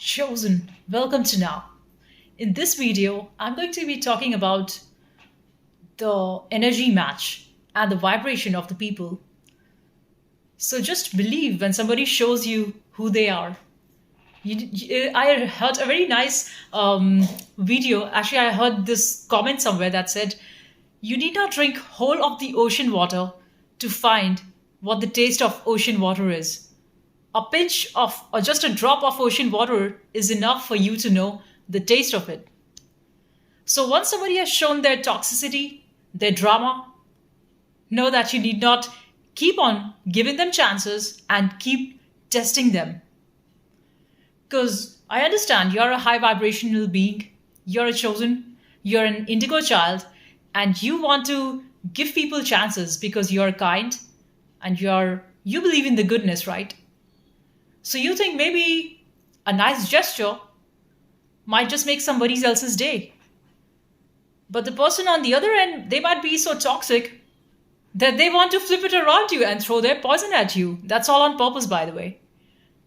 Chosen, welcome to now. In this video, I'm going to be talking about the energy match and the vibration of the people. So just believe when somebody shows you who they are. I heard a very nice video. Actually, I heard this comment somewhere that said, "You need not drink whole of the ocean water to find what the taste of ocean water is. A pinch of, or just a drop of ocean water is enough for you to know the taste of it." So once somebody has shown their toxicity, their drama, know that you need not keep on giving them chances and keep testing them. Because I understand you're a high vibrational being, you're a chosen, you're an indigo child, and you want to give people chances because you're kind and you believe in the goodness, right? So you think maybe a nice gesture might just make somebody else's day. But the person on the other end, they might be so toxic that they want to flip it around you and throw their poison at you. That's all on purpose, by the way.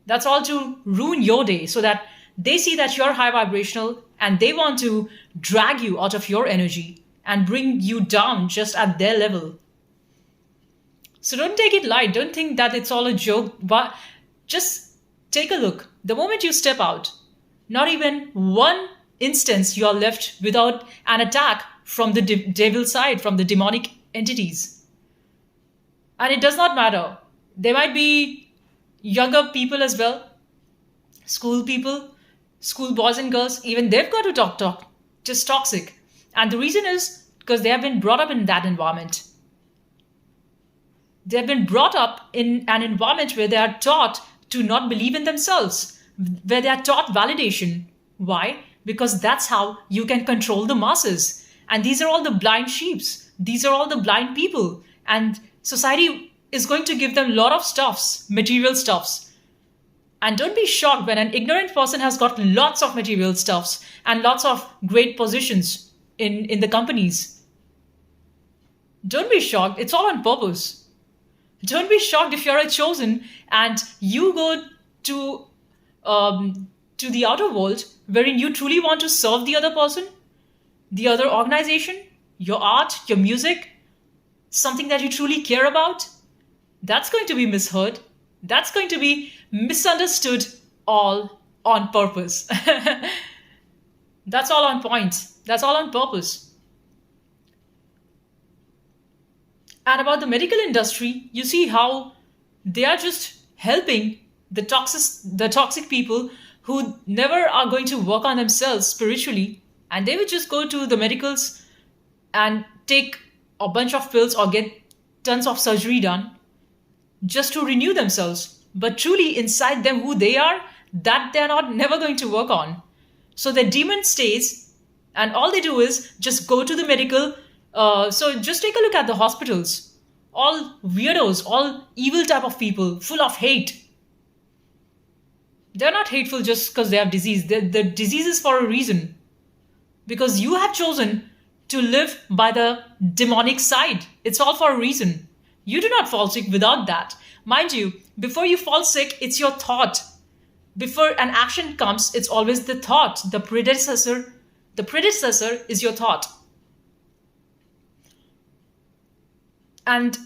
That's all to ruin your day so that they see that you're high vibrational and they want to drag you out of your energy and bring you down just at their level. So don't take it light. Don't think that it's all a joke, but just take a look. The moment you step out, not even one instance you are left without an attack from the devil side, from the demonic entities. And it does not matter. There might be younger people as well, school people, school boys and girls, even they've got to talk, just toxic. And the reason is because they have been brought up in that environment. They have been brought up in an environment where they are taught to not believe in themselves, where they are taught validation. Why? Because that's how you can control the masses. And these are all the blind sheeps. These are all the blind people. And society is going to give them a lot of stuffs, material stuffs. And don't be shocked when an ignorant person has got lots of material stuffs and lots of great positions in the companies. Don't be shocked. It's all on purpose. Don't be shocked if you're a chosen and you go to the outer world wherein you truly want to serve the other person, the other organization, your art, your music, something that you truly care about. That's going to be misheard. That's going to be misunderstood, all on purpose. That's all on point. That's all on purpose. And about the medical industry, you see how they are just helping the toxic people who never are going to work on themselves spiritually, and they would just go to the medicals and take a bunch of pills or get tons of surgery done just to renew themselves. But truly inside them who they are, that they're not never going to work on. So their demon stays and all they do is just go to the medical. So just take a look at the hospitals. All weirdos, all evil type of people, full of hate. They're not hateful just because they have disease. The disease is for a reason. Because you have chosen to live by the demonic side. It's all for a reason. You do not fall sick without that. Mind you, before you fall sick, it's your thought. Before an action comes, it's always the thought. The predecessor is your thought. And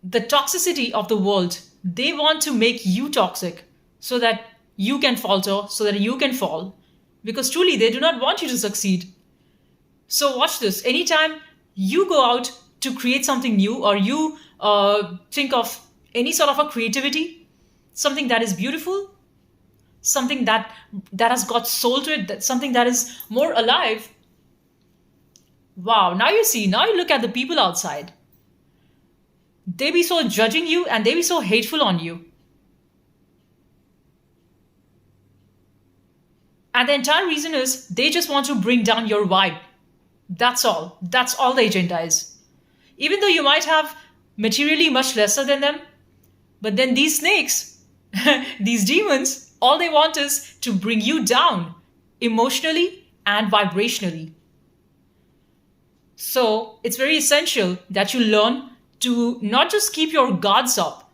the toxicity of the world, they want to make you toxic so that you can falter, so that you can fall. Because truly, they do not want you to succeed. So watch this. Anytime you go out to create something new, or you think of any sort of a creativity, something that is beautiful, something that has got soul to it, something that is more alive. Wow, now you look at the people outside. They be so judging you and they be so hateful on you. And the entire reason is they just want to bring down your vibe. That's all. That's all the agenda is. Even though you might have materially much lesser than them, but then these snakes, these demons, all they want is to bring you down emotionally and vibrationally. So it's very essential that you learn to not just keep your guards up.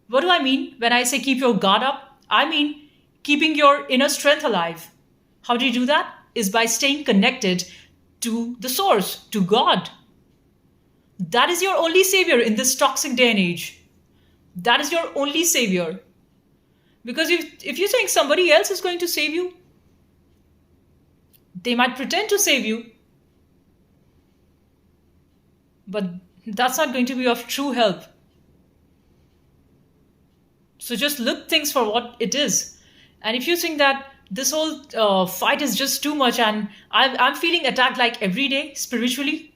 What do I mean when I say keep your guard up? I mean keeping your inner strength alive. How do you do that? Is by staying connected to the source, to God. That is your only savior in this toxic day and age. That is your only savior. Because if you think somebody else is going to save you, they might pretend to save you, but that's not going to be of true help. So just look things for what it is. And if you think that this whole fight is just too much and I'm feeling attacked like every day spiritually,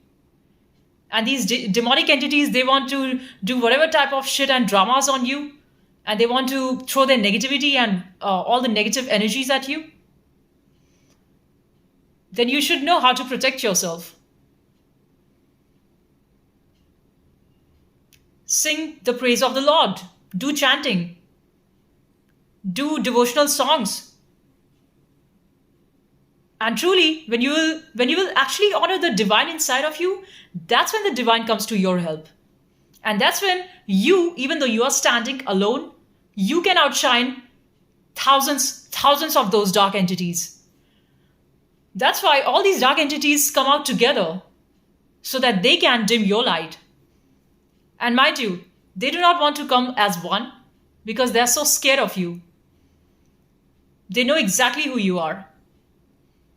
and these demonic entities, they want to do whatever type of shit and dramas on you, and they want to throw their negativity and all the negative energies at you, then you should know how to protect yourself. Sing the praise of the Lord. Do chanting. Do devotional songs. And truly, when you will actually honor the divine inside of you, that's when the divine comes to your help. And that's when you, even though you are standing alone, you can outshine thousands of those dark entities. That's why all these dark entities come out together, so that they can dim your light. And mind you, they do not want to come as one because they're so scared of you. They know exactly who you are.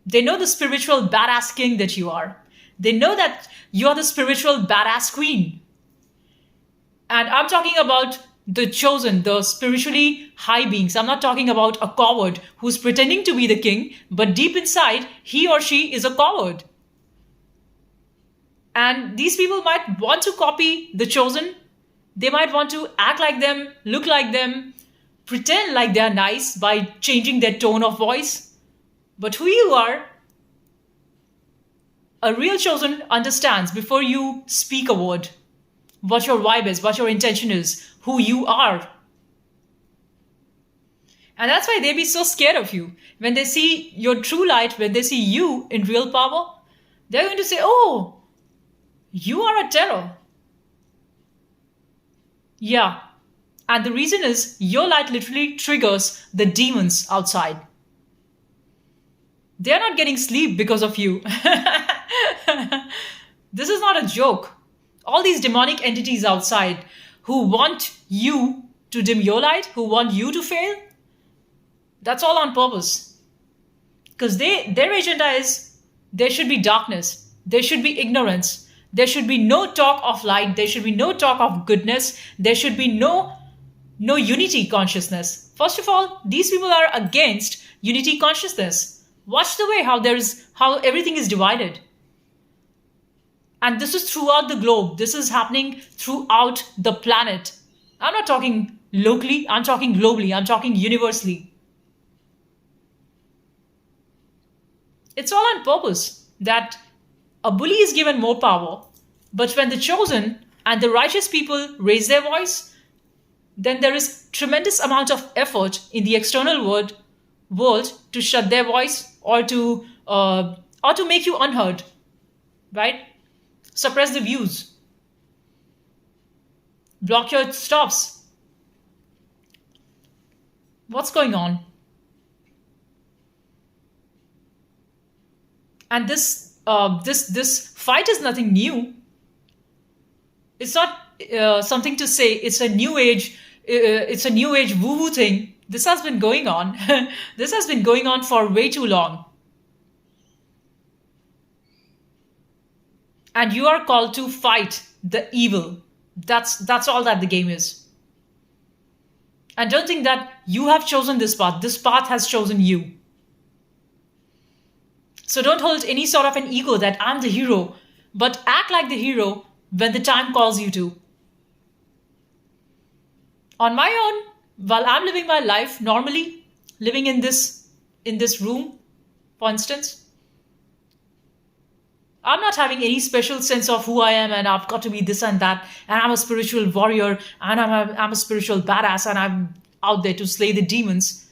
They know the spiritual badass king that you are. They know that you are the spiritual badass queen. And I'm talking about the chosen, the spiritually high beings. I'm not talking about a coward who's pretending to be the king, but deep inside, he or she is a coward. And these people might want to copy the chosen. They might want to act like them, look like them, pretend like they're nice by changing their tone of voice. But who you are, a real chosen understands before you speak a word what your vibe is, what your intention is, who you are. And that's why they be so scared of you. When they see your true light, when they see you in real power, they're going to say, oh, you are a terror. Yeah. And the reason is your light literally triggers the demons outside. They're not getting sleep because of you. This is not a joke. All these demonic entities outside who want you to dim your light, who want you to fail, that's all on purpose. Because their agenda is there should be darkness, there should be ignorance, there should be no talk of light, there should be no talk of goodness, there should be no unity consciousness. First of all, these people are against unity consciousness. Watch the way how everything is divided. And this is throughout the globe. This is happening throughout the planet. I'm not talking locally, I'm talking globally, I'm talking universally. It's all on purpose that a bully is given more power, but when the chosen and the righteous people raise their voice, then there is tremendous amount of effort in the external world to shut their voice or to make you unheard, right? Suppress the views, block your stops. What's going on? And this fight is nothing new. It's not something to say. It's a new age. It's a new age woo-woo thing. This has been going on. This has been going on for way too long. And you are called to fight the evil. That's all that the game is. And don't think that you have chosen this path. This path has chosen you. So don't hold any sort of an ego that I'm the hero, but act like the hero when the time calls you to. On my own, while I'm living my life normally, living in this room, for instance, I'm not having any special sense of who I am and I've got to be this and that, and I'm a spiritual warrior and I'm a spiritual badass and I'm out there to slay the demons.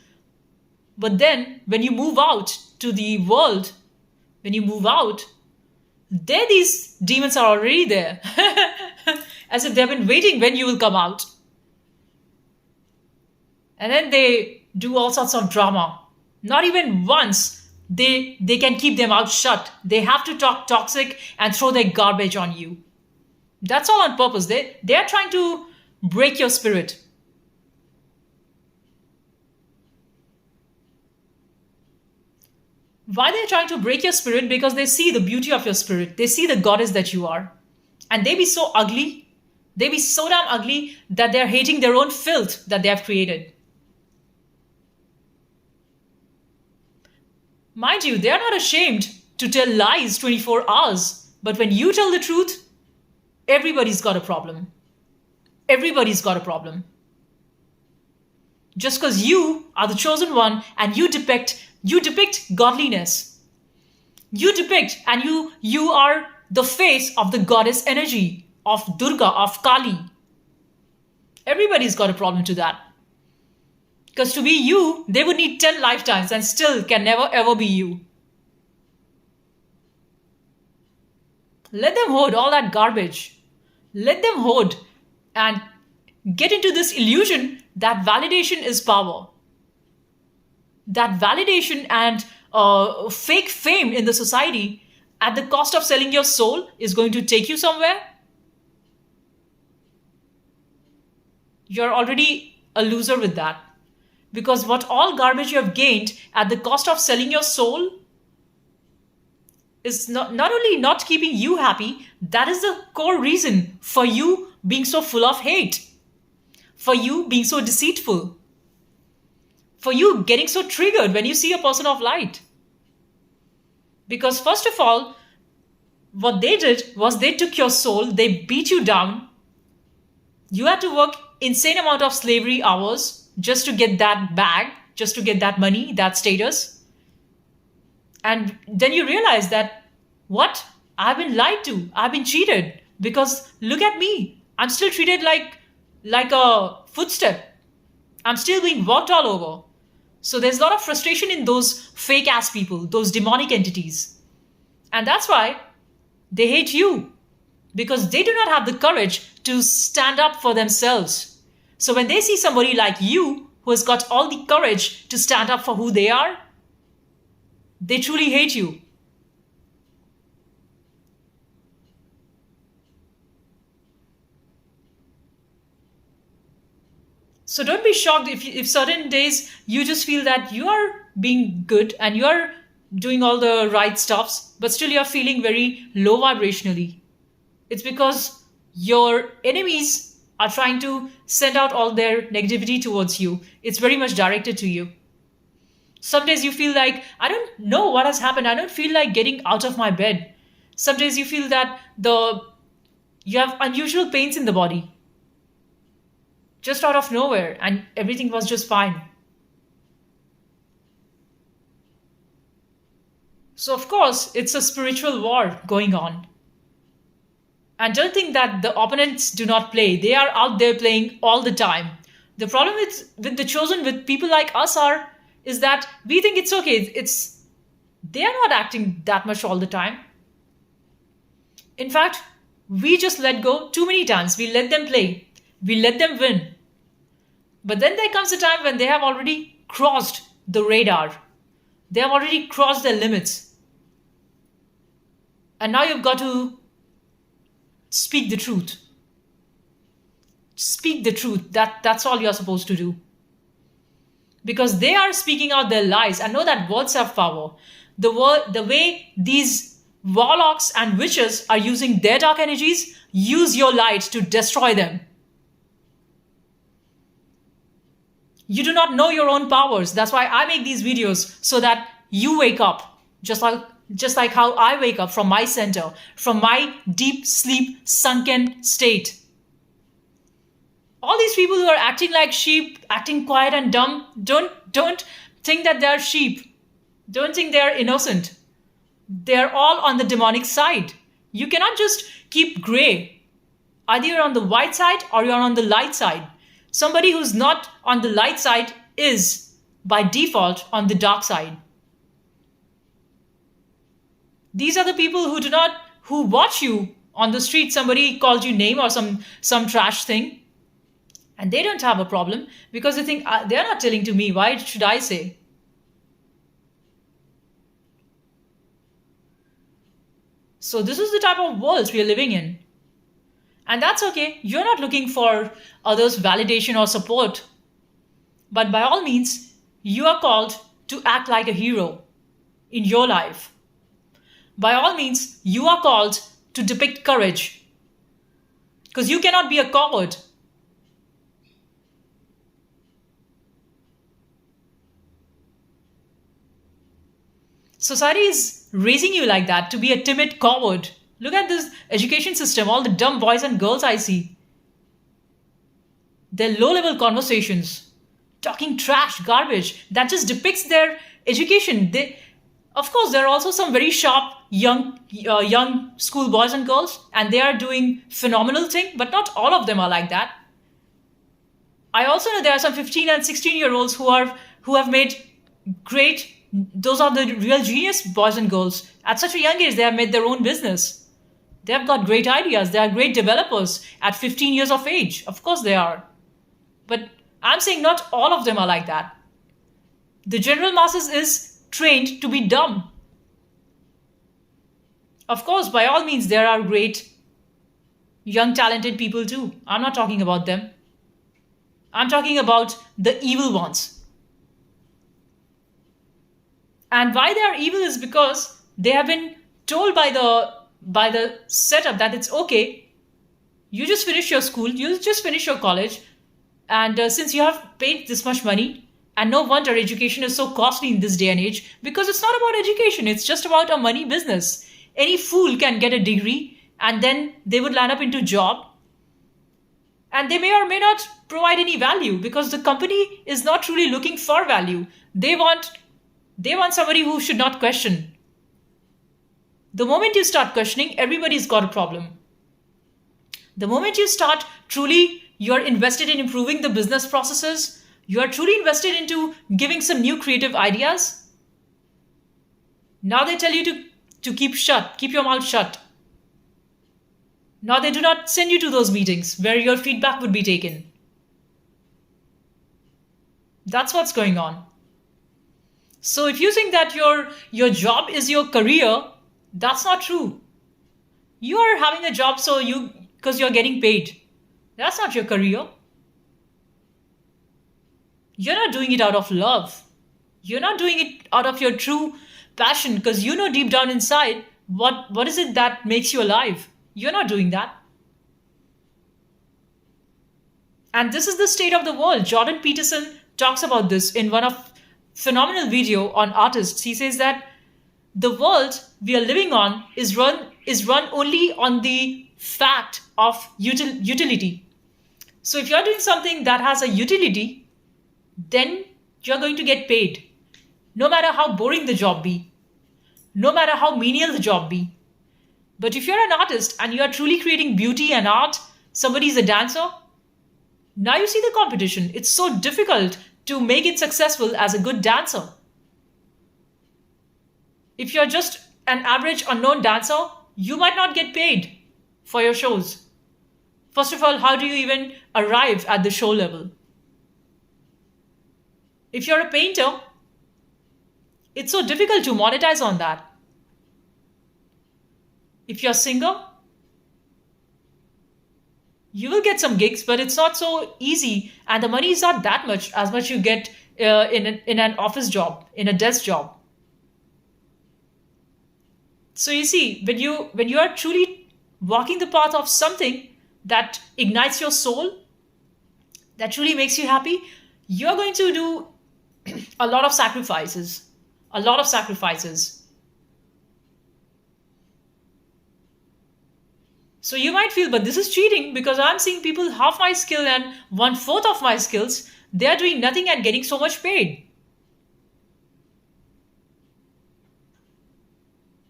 But then when you move out to the world, when you move out, there these demons are already there. As if they've been waiting when you will come out. And then they do all sorts of drama. Not even once they can keep their mouth shut. They have to talk toxic and throw their garbage on you. That's all on purpose. They are trying to break your spirit. Why they're trying to break your spirit? Because they see the beauty of your spirit. They see the goddess that you are. And they be so ugly. They be so damn ugly that they're hating their own filth that they have created. Mind you, they are not ashamed to tell lies 24 hours. But when you tell the truth, everybody's got a problem. Everybody's got a problem. Just because you are the chosen one and you depict godliness. You depict and you are the face of the goddess energy, of Durga, of Kali. Everybody's got a problem to that. Because to be you, they would need 10 lifetimes and still can never ever be you. Let them hoard all that garbage. Let them hoard and get into this illusion that validation is power. That validation and fake fame in the society at the cost of selling your soul is going to take you somewhere. You're already a loser with that. Because what all garbage you have gained at the cost of selling your soul is not only not keeping you happy, that is the core reason for you being so full of hate, for you being so deceitful, for you getting so triggered when you see a person of light. Because first of all, what they did was they took your soul, they beat you down. You had to work insane amount of slavery hours just to get that bag, just to get that money, that status. And then you realize that, what? I've been lied to. I've been cheated. Because look at me. I'm still treated like a footstep. I'm still being walked all over. So there's a lot of frustration in those fake ass people, those demonic entities. And that's why they hate you. Because they do not have the courage to stand up for themselves. So when they see somebody like you who has got all the courage to stand up for who they are, they truly hate you. So don't be shocked if certain days you just feel that you are being good and you are doing all the right stuffs, but still you're feeling very low vibrationally. It's because your enemies are trying to send out all their negativity towards you. It's very much directed to you. Some days you feel like, I don't know what has happened. I don't feel like getting out of my bed. Some days you feel that you have unusual pains in the body. Just out of nowhere, and everything was just fine. So of course, it's a spiritual war going on. And don't think that the opponents do not play. They are out there playing all the time. The problem with the chosen, with people like us is that we think it's okay. They are not acting that much all the time. In fact, we just let go too many times. We let them play. We let them win. But then there comes a time when they have already crossed the radar. They have already crossed their limits. And now you've got to speak the truth. Speak the truth. That's all you're supposed to do. Because they are speaking out their lies. And know that words have power. The way these warlocks and witches are using their dark energies, use your light to destroy them. You do not know your own powers. That's why I make these videos, so that you wake up. Just like how I wake up from my center, from my deep sleep, sunken state. All these people who are acting like sheep, acting quiet and dumb, don't think that they're sheep. Don't think they're innocent. They're all on the demonic side. You cannot just keep gray. Either you're on the white side or you're on the light side. Somebody who's not on the light side is, by default, on the dark side. These are the people who watch you on the street. Somebody called you name or some trash thing. And they don't have a problem because they think they're not telling to me. Why should I say? So this is the type of world we are living in. And that's okay. You're not looking for others' validation or support. But by all means, you are called to act like a hero in your life. By all means, you are called to depict courage. Because you cannot be a coward. Society is raising you like that to be a timid coward. Look at this education system, all the dumb boys and girls I see. Their low level conversations, talking trash, garbage, that just depicts their education. Of course, there are also some very sharp young school boys and girls, and they are doing phenomenal thing, but not all of them are like that. I also know there are some 15 and 16-year-olds who have made great. Those are the real genius boys and girls. At such a young age, they have made their own business. They have got great ideas. They are great developers at 15 years of age. Of course they are. But I'm saying not all of them are like that. The general masses is trained to be dumb. Of course, by all means, there are great young talented people too. I'm not talking about them. I'm talking about the evil ones. And why they are evil is because they have been told by the setup that it's okay. You just finish your school, you just finish your college, and since you have paid this much money, and no wonder education is so costly in this day and age, because it's not about education, it's just about a money business. Any fool can get a degree, and then they would line up into job, and they may or may not provide any value because the company is not truly looking for value. They want somebody who should not question. The moment you start questioning, everybody's got a problem. The moment you start truly, you're invested in improving the business processes, you are truly invested into giving some new creative ideas. Now they tell you to keep your mouth shut. Now they do not send you to those meetings where your feedback would be taken. That's what's going on. So if you think that your job is your career, that's not true. You are having a job because you're getting paid. That's not your career. You're not doing it out of love. You're not doing it out of your true passion because you know deep down inside what is it that makes you alive. You're not doing that. And this is the state of the world. Jordan Peterson talks about this in one of phenomenal video on artists. He says that the world we are living on is run only on the fact of utility. So if you're doing something that has a utility, then you're going to get paid. No matter how boring the job be, no matter how menial the job be. But if you're an artist and you are truly creating beauty and art, somebody's a dancer, now you see the competition. It's so difficult to make it successful as a good dancer. If you're just an average unknown dancer, you might not get paid for your shows. First of all, how do you even arrive at the show level? If you're a painter, it's so difficult to monetize on that. If you're a singer, you will get some gigs, but it's not so easy, and the money is not that much as much you get in an office job, in a desk job. So you see, when you are truly walking the path of something that ignites your soul, that truly makes you happy, you're going to do a lot of sacrifices. A lot of sacrifices. So you might feel, but this is cheating because I'm seeing people half my skill and 1/4 of my skills, they are doing nothing and getting so much paid.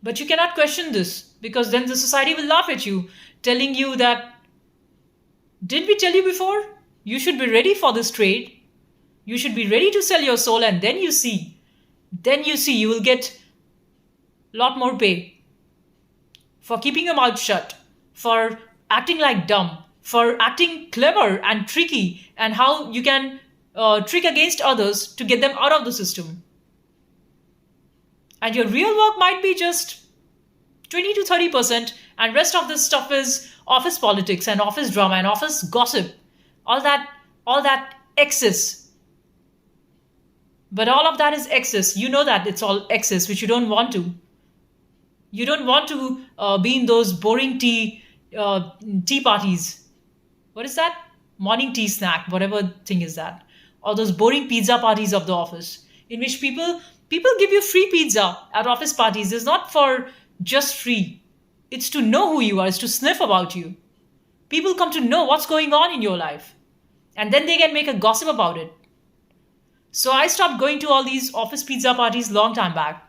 But you cannot question this because then the society will laugh at you, telling you that, didn't we tell you before? You should be ready for this trade. You should be ready to sell your soul, and then you see you will get a lot more pay for keeping your mouth shut, for acting like dumb, for acting clever and tricky, and how you can trick against others to get them out of the system. And your real work might be just 20 to 30%, and rest of this stuff is office politics and office drama and office gossip. All that excess. But all of that is excess. You know that it's all excess, which you don't want to. You don't want to be in those boring tea parties. What is that? Morning tea snack, whatever thing is that. Or those boring pizza parties of the office, in which people give you free pizza at office parties. It's not for just free. It's to know who you are, it's to sniff about you. People come to know what's going on in your life. And then they can make a gossip about it. So I stopped going to all these office pizza parties long time back.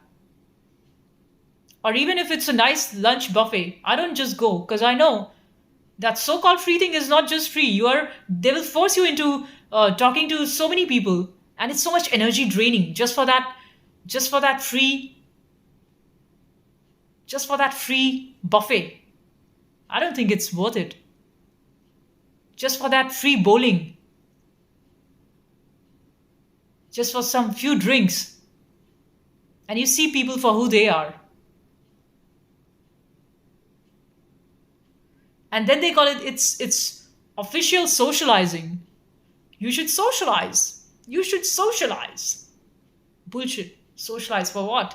Or even if it's a nice lunch buffet, I don't just go because I know that so-called free thing is not just free. They will force you into talking to so many people, and it's so much energy draining just for that free, just for that free buffet. I don't think it's worth it. Just for that free bowling, just for some few drinks, and you see people for who they are. And then they call it's official socializing. You should socialize. You should socialize. Bullshit. Socialize for what?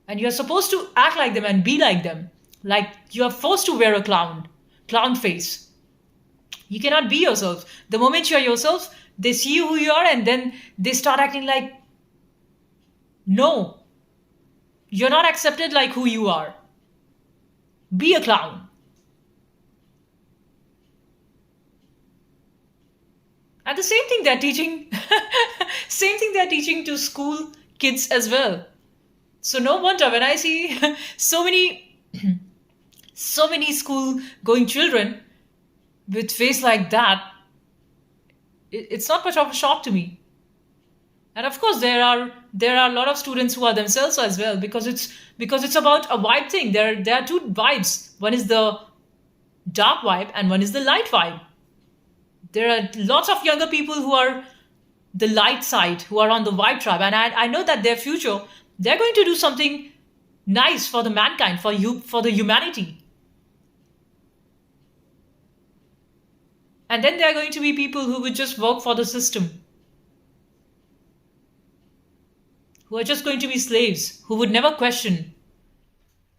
And you're supposed to act like them and be like them. Like you are forced to wear a clown face. You cannot be yourself. The moment you're yourself, they see who you are and then they start acting like, no, you're not accepted like who you are. Be a clown. And the same thing they're teaching, same thing they're teaching to school kids as well. So no wonder when I see so many, so many school going children with face like that, it's not much of a shock to me. And of course, there are a lot of students who are themselves as well, because it's about a vibe thing. There are two vibes. One is the dark vibe, and one is the light vibe. There are lots of younger people who are the light side, who are on the vibe tribe, and I know that their future, they're going to do something nice for the mankind, for the humanity. And then there are going to be people who would just work for the system, who are just going to be slaves, who would never question.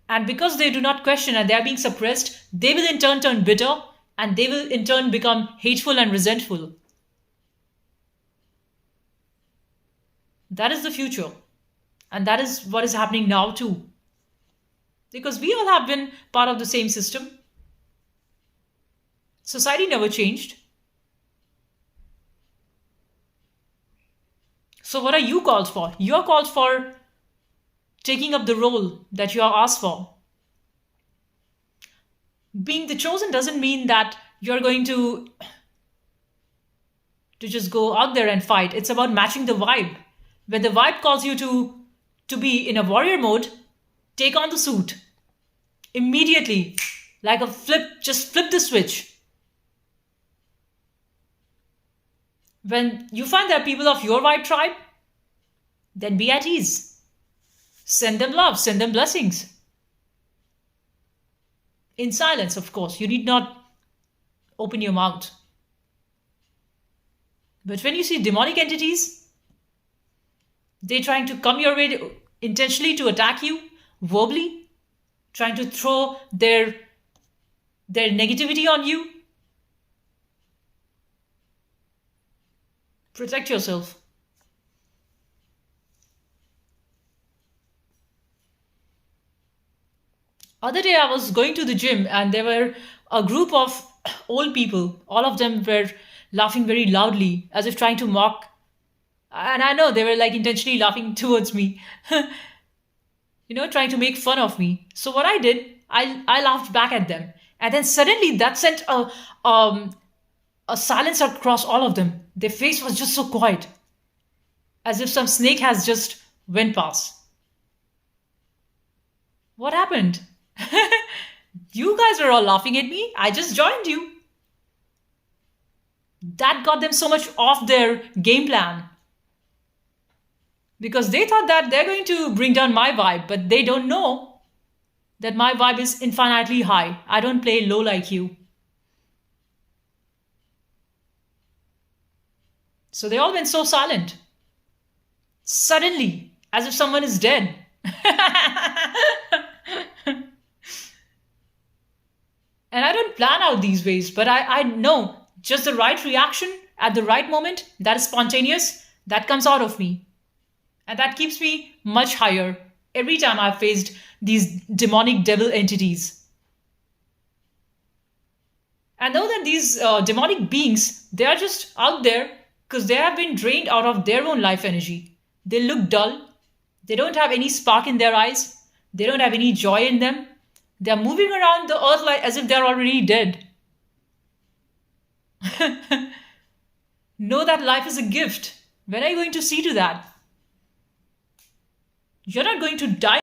And because they do not question and they are being suppressed, they will in turn turn bitter, and they will in turn become hateful and resentful. That is the future. And that is what is happening now too. Because we all have been part of the same system. Society never changed. So what are you called for? You are called for taking up the role that you are asked for. Being the chosen doesn't mean that you're going to just go out there and fight. It's about matching the vibe. When the vibe calls you to be in a warrior mode, take on the suit. Immediately. Like a flip, just flip the switch. When you find there are people of your vibe tribe, then be at ease. Send them love, send them blessings. In silence, of course. You need not open your mouth. But when you see demonic entities, they're trying to come your way intentionally to attack you verbally, trying to throw their negativity on you. Protect yourself. Other day I was going to the gym and there were a group of old people. All of them were laughing very loudly as if trying to mock. And I know they were like intentionally laughing towards me, trying to make fun of me. So what I did, I laughed back at them. And then suddenly that sent a silence across all of them. Their face was just so quiet, as if some snake has just went past. What happened? You guys are all laughing at me. I just joined you. That got them so much off their game plan because they thought that they're going to bring down my vibe, but they don't know that my vibe is infinitely high. I don't play low like you. So they all went so silent. Suddenly, as if someone is dead. And I don't plan out these ways, but I know just the right reaction at the right moment that is spontaneous, that comes out of me. And that keeps me much higher every time I've faced these demonic devil entities. I know that these demonic beings, they are just out there because they have been drained out of their own life energy. They look dull. They don't have any spark in their eyes. They don't have any joy in them. They're moving around the earth like as if they're already dead. Know that life is a gift. When are you going to see to that? You're not going to die